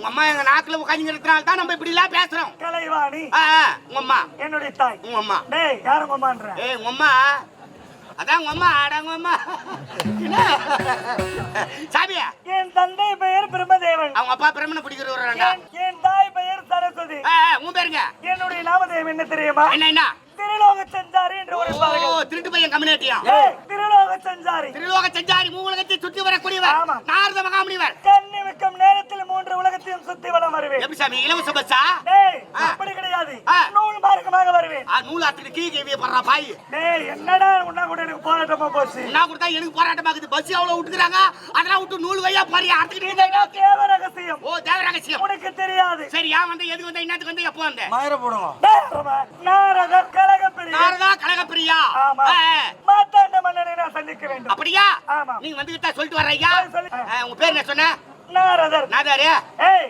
உங்க அம்மா எங்க நாக்குல உட்காந்து இருக்கிறனால தான் நம்ம இப்படி எல்லாம் பேசுறோம். கலைவாணி உங்க அம்மா என்னுடைய தாய். உங்க அம்மா டேய் யார் உங்க அம்மான்ற? உங்க அம்மா அதான் உங்க அம்மா அடங்க அம்மா. சாமியா என் தந்தை பெயர் பிரம்மதேவன். அவங்க அப்பா பிரம்மனை பிடிக்கிறவங்க. என் தாய் பெயர் சரஸ்வதி. உன் பேருங்க? என்னுடைய நாமதேவம் என்ன தெரியுமா? என்ன? திருலோக சஞ்சாரி என்று ஒரு பாடல். திருட்டு பையன் கம்யூனிட்டியா? திருலோக சஞ்சாரி. திருலோக சஞ்சாரி மூலகத்தை சுற்றி வரக்கூடியவர். நாரத மகாமுனிவர். கண்ணி வைக்கும் நேரத்தில் 3 உலகத்தையும் சுத்தி வலம் வருவேன். எப்படி சாமி இலவச பஸ்ஸா? டேய் அப்படி கிடையாது. நூல் மார்க்கமாக வருவேன். நூல் ஆத்துக்கு கீ கேவிய பண்ற பாய். டேய் என்னடா உன்ன கூட எனக்கு போராட்டமா போச்சு. நான் கூட எனக்கு போராட்டமா இருக்குது. பஸ் அவ்வளவு விட்டுறாங்க. அதெல்லாம் விட்டு நூல் வையா பாரியா அர்த்தம் தேவ ரகசியம். தேவ ரகசியம். உனக்கு தெரியாது. சரி யா வந்து எதுக்கு வந்து இன்னத்துக்கு வந்து எப்போ வந்த? மயிர போடுங்க. நாரத கலகப்பிரியா. நாரதா கலகப்பிரியா. மாத்தாண்ட மன்னனை நான் சந்திக்க வேண்டும். அப்படியா? ஆமா. நீங்க வந்துட்டா சொல்லிட்டு வர்றீங்க. உங்க பேர் என்ன சொன்ன? நாரதர். நாரதர். ஏய்